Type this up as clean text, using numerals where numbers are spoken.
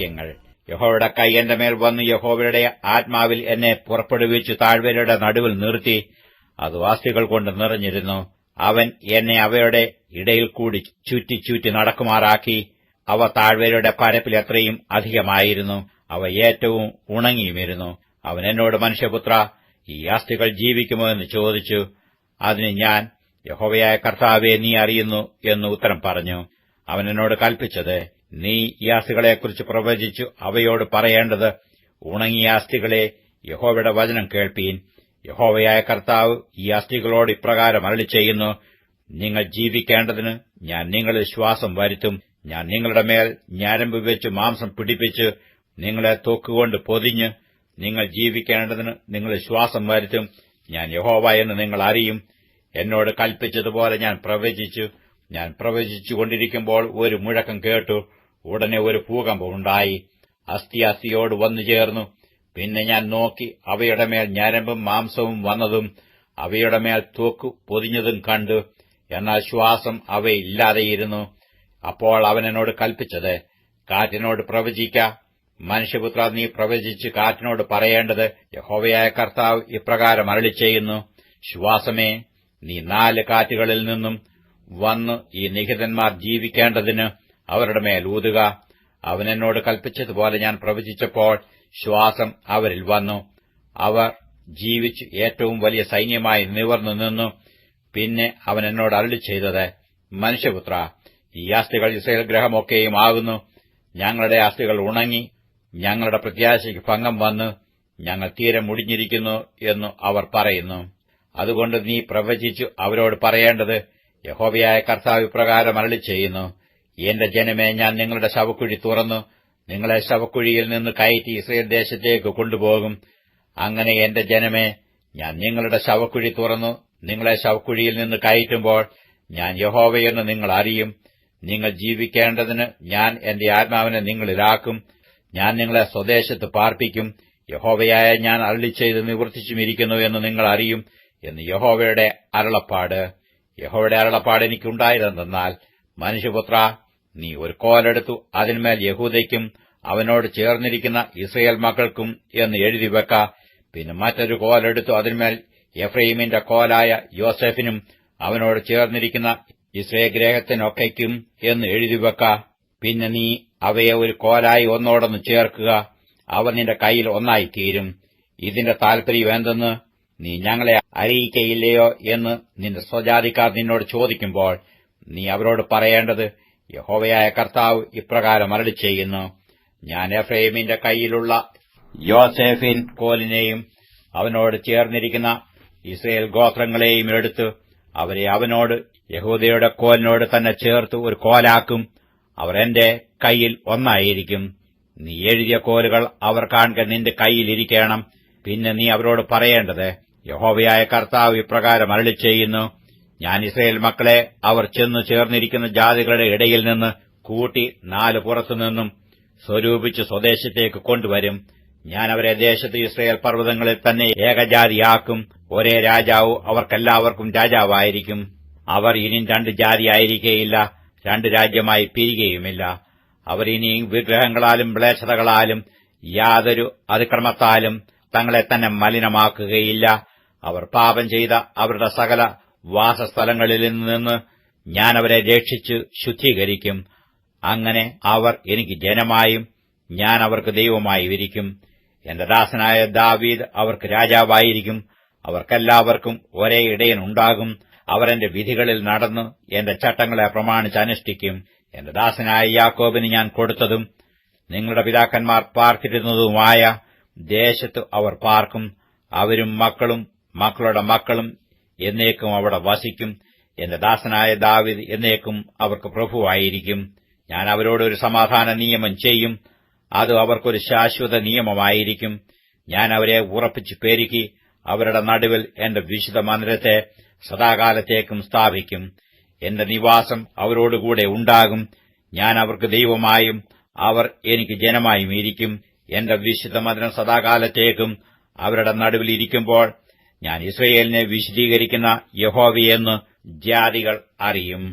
വാക്യങ്ങൾ. യഹോവയുടെ കൈ എന്റെ മേൽ വന്ന് യഹോവയുടെ ആത്മാവിൽ എന്നെ പുറപ്പെടുവിച്ചു താഴ്വരയുടെ നടുവിൽ നിർത്തി. അത് അസ്ഥികൾ കൊണ്ട് നിറഞ്ഞിരുന്നു. അവൻ എന്നെ അവയുടെ ഇടയിൽ കൂടി ചുറ്റി ചുറ്റി നടക്കുമാറാക്കി. അവ താഴ്വരയുടെ പരപ്പിൽ എത്രയും അധികമായിരുന്നു. അവ ഏറ്റവും ഉണങ്ങിയുമിരുന്നു. അവൻ എന്നോട്, മനുഷ്യപുത്ര, ഈ അസ്ഥികൾ ജീവിക്കുമോ എന്ന് ചോദിച്ചു. അതിന് ഞാൻ, യഹോവയായ കർത്താവേ, നീ അറിയുന്നു എന്ന് ഉത്തരം പറഞ്ഞു. അവൻ എന്നോട് കൽപ്പിച്ചത്, നീ ഈ അസ്ഥികളെക്കുറിച്ച് പ്രവചിച്ചു അവയോട് പറയേണ്ടത്, ഉണങ്ങിയ അസ്ഥികളെ, യഹോവയുടെ വചനം കേൾപ്പീൻ. യഹോവയായ കർത്താവ് ഈ അസ്ഥികളോട് ഇപ്രകാരം അരുളിച്ചെയ്യുന്നു, നിങ്ങൾ ജീവിക്കേണ്ടതിന് ഞാൻ നിങ്ങളിൽ ശ്വാസം വരുത്തും. ഞാൻ നിങ്ങളുടെ മേൽ ഞരമ്പ് വെച്ച് മാംസം പിടിപ്പിച്ച് നിങ്ങളെ ത്വക്കുകൊണ്ട് പൊതിഞ്ഞ് നിങ്ങൾ ജീവിക്കേണ്ടതിന് നിങ്ങളിൽ ശ്വാസം വരുത്തും. ഞാൻ യഹോവ എന്ന് നിങ്ങൾ അറിയും. എന്നോട് കൽപ്പിച്ചതുപോലെ ഞാൻ പ്രവചിച്ചു. ഞാൻ പ്രവചിച്ചുകൊണ്ടിരിക്കുമ്പോൾ ഒരു മുഴക്കം കേട്ടു. ഉടനെ ഒരു ഭൂകമ്പം ഉണ്ടായി. അസ്ഥി അസ്ഥിയോട് വന്നു ചേർന്നു. പിന്നെ ഞാൻ നോക്കി, അവയുടെ മേൽ ഞരമ്പും മാംസവും വന്നതും അവയുടെ മേൽ ത്വക്ക് പൊതിഞ്ഞതും കണ്ടു. എന്നാൽ ശ്വാസം അവയില്ലാതെയിരുന്നു. അപ്പോൾ അവൻ എന്നോട് കൽപ്പിച്ചത്, കാറ്റിനോട് പ്രവചിക്ക. മനുഷ്യപുത്ര, നീ പ്രവചിച്ച് കാറ്റിനോട് പറയേണ്ടത്, യഹോവയായ കർത്താവ് ഇപ്രകാരം അരുളിച്ചെയ്യുന്നു, ശ്വാസമേ, നീ 4 കാറ്റുകളിൽ നിന്നും വന്ന് ഈ നിഹിതന്മാർ ജീവിക്കേണ്ടതിന് അവരുടെ മേൽ ഊതുക. അവൻ എന്നോട് കൽപ്പിച്ചതുപോലെ ഞാൻ പ്രവചിച്ചപ്പോൾ ശ്വാസം അവരിൽ വന്നു. അവർ ജീവിച്ച് ഏറ്റവും വലിയ സൈന്യമായി നിവർന്നു നിന്നു. പിന്നെ അവൻ എന്നോട് അരുളിച്ചെയ്തത്, മനുഷ്യപുത്ര, ഈ അസ്ഥികൾ യിസ്രായേൽ ഗൃഹമൊക്കെയും ആകുന്നു. ഞങ്ങളുടെ അസ്ഥികൾ ഉണങ്ങി, ഞങ്ങളുടെ പ്രത്യാശയ്ക്ക് ഭംഗം വന്ന്, ഞങ്ങൾ തീരെ മുടിഞ്ഞിരിക്കുന്നു എന്ന് അവർ പറയുന്നു. അതുകൊണ്ട് നീ പ്രവചിച്ചു അവരോട് പറയേണ്ടത്, യഹോവയായ കർത്താവ് ഇപ്രകാരം അരുളിച്ചെയ്യുന്നു, എന്റെ ജനമേ, ഞാൻ നിങ്ങളുടെ ശവക്കുഴി തുറന്നു നിങ്ങളെ ശവക്കുഴിയിൽ നിന്ന് കയറ്റി യിസ്രായേൽ ദേശത്തേക്ക് കൊണ്ടുപോകും. അങ്ങനെ എന്റെ ജനമേ, ഞാൻ നിങ്ങളുടെ ശവക്കുഴി തുറന്നു നിങ്ങളെ ശവക്കുഴിയിൽ നിന്ന് കയറ്റുമ്പോൾ ഞാൻ യഹോവയെന്ന് നിങ്ങൾ അറിയും. നിങ്ങൾ ജീവിക്കേണ്ടതിന് ഞാൻ എന്റെ ആത്മാവിനെ നിങ്ങളിലാക്കും. ഞാൻ നിങ്ങളെ സ്വദേശത്ത് പാർപ്പിക്കും. യഹോവയായ ഞാൻ അരുളിച്ചെയ്ത് നിവർത്തിച്ചുമിരിക്കുന്നു എന്ന് നിങ്ങൾ അറിയും എന്ന് യഹോവയുടെ അരുളപ്പാട്. യഹോവയുടെ അരുളപ്പാട് എനിക്കുണ്ടായതെന്നാൽ, മനുഷ്യപുത്ര, നീ ഒരു കോലെടുത്തു അതിന്മേൽ യഹൂദയ്ക്കും അവനോട് ചേർന്നിരിക്കുന്ന ഇസ്രായേൽ മക്കൾക്കും എന്ന് എഴുതിവെക്ക. പിന്നെ മറ്റൊരു കോലെടുത്തു അതിന്മേൽ എഫ്രയീമിന്റെ കോലായ യോസെഫിനും അവനോട് ചേർന്നിരിക്കുന്ന ഇസ്രായേൽ ഗൃഹത്തിനൊക്കെയ്ക്കും എന്ന് എഴുതിവെക്ക. പിന്നെ നീ അവയെ ഒരു കോലായി ഒന്നോടൊന്ന് ചേർക്കുക. അവ നിന്റെ കൈയിൽ ഒന്നായിത്തീരും. ഇതിന്റെ താൽപര്യം എന്തെന്ന് നീ ഞങ്ങളെ അറിയിക്കയില്ലയോ എന്ന് നിന്റെ സ്വജാതിക്കാർ നിന്നോട് ചോദിക്കുമ്പോൾ നീ അവരോട് പറയേണ്ടത്, യഹോവയായ കർത്താവ് ഇപ്രകാരം അരുളിച്ചെയ്യുന്നു, ഞാൻ എഫ്രയീമിന്റെ കൈയിലുള്ള യോസേഫിൻ കോലിനെയും അവനോട് ചേർന്നിരിക്കുന്ന ഇസ്രായേൽ ഗോത്രങ്ങളെയും എടുത്ത് അവരെ അവനോട് യഹൂദയുടെ കോലിനോട് തന്നെ ചേർത്ത് ഒരു കോലാക്കും. അവർ എന്റെ കൈയിൽ ഒന്നായിരിക്കും. നീ എഴുതിയ കോലുകൾ അവർ കാണുക നിന്റെ കൈയിലിരിക്കണം. പിന്നെ നീ അവരോട് പറയേണ്ടത്, യഹോവയായ കർത്താവ് ഇപ്രകാരം അരുളിച്ചെയ്യുന്നു, ഞാൻ ഇസ്രായേൽ മക്കളെ അവർ ചെന്നു ചേർന്നിരിക്കുന്ന ജാതികളുടെ ഇടയിൽ നിന്ന് കൂട്ടി 4 പുറത്തുനിന്നും സ്വരൂപിച്ച് സ്വദേശത്തേക്ക് കൊണ്ടുവരും. ഞാൻ അവരെ ദേശത്ത് ഇസ്രായേൽ പർവ്വതങ്ങളിൽ തന്നെ ഏകജാതിയാക്കും. ഒരേ രാജാവ് അവർക്കെല്ലാവർക്കും രാജാവായിരിക്കും. അവർ ഇനി 2 ജാതിയായിരിക്കുകയില്ല, 2 രാജ്യമായി പിരിയുകയുമില്ല. അവർ ഇനി വിഗ്രഹങ്ങളാലും മ്ലേച്ഛതകളാലും യാതൊരു അതിക്രമത്താലും തങ്ങളെ തന്നെ മലിനമാക്കുകയില്ല. അവർ പാപം ചെയ്ത അവരുടെ സകല വാസസ്ഥലങ്ങളിൽ നിന്ന് ഞാൻ അവരെ രക്ഷിച്ച് ശുദ്ധീകരിക്കും. അങ്ങനെ അവർ എനിക്ക് ജനമായും ഞാൻ അവർക്ക് ദൈവമായും ഇരിക്കും. എന്റെ ദാസനായ ദാവീദ് അവർക്ക് രാജാവായിരിക്കും. അവർക്കെല്ലാവർക്കും ഒരേ ഇടയനുണ്ടാകും. അവർ എന്റെ വിധികളിൽ നടന്ന് എന്റെ ചട്ടങ്ങളെ പ്രമാണിച്ച് അനുഷ്ഠിക്കും. എന്റെ ദാസനായ യാക്കോബിന് ഞാൻ കൊടുത്തതും നിങ്ങളുടെ പിതാക്കന്മാർ പാർത്തിരുന്നതുമായ ദേശത്ത് അവർ പാർക്കും. അവരും മക്കളും മക്കളുടെ മക്കളും എന്നേക്കും അവിടെ വസിക്കും. എന്റെ ദാസനായ ദാവീദ് എന്നേക്കും അവർക്ക് പ്രഭുവായിരിക്കും. ഞാൻ അവരോട് ഒരു സമാധാന നിയമം ചെയ്യും. അത് അവർക്കൊരു ശാശ്വത നിയമമായിരിക്കും. ഞാൻ അവരെ ഉറപ്പിച്ചു പെരുക്കി അവരുടെ നടുവിൽ എന്റെ വിശുദ്ധ മന്ദിരത്തെ സദാകാലത്തേക്കും സ്ഥാപിക്കും. എന്റെ നിവാസം അവരോടുകൂടെ ഉണ്ടാകും. ഞാൻ അവർക്ക് ദൈവമായും അവർ എനിക്ക് ജനമായും ഇരിക്കും. എന്റെ വിശുദ്ധ മന്ദിരം സദാകാലത്തേക്കും അവരുടെ നടുവിൽ ഇരിക്കുമ്പോൾ ഞാൻ ഇസ്രായേലിനെ വിശദീകരിക്കുന്ന യഹോവയെന്ന് ജാതികൾ അറിയും.